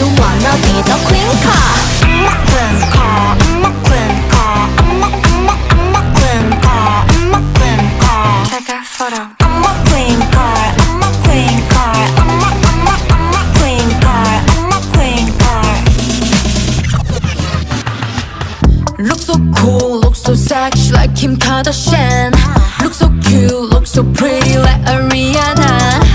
you wanna be the queen car? I'm a queen car, I'm a queen car, I'm a queen car, I'm a queen car. Take a photo. I'm a queen car, I'm a queen car, I'm a queen car, I'm a queen car. Look so cool, look so sexy like Kim Kardashian. Look so cute, look so pretty like Ariana.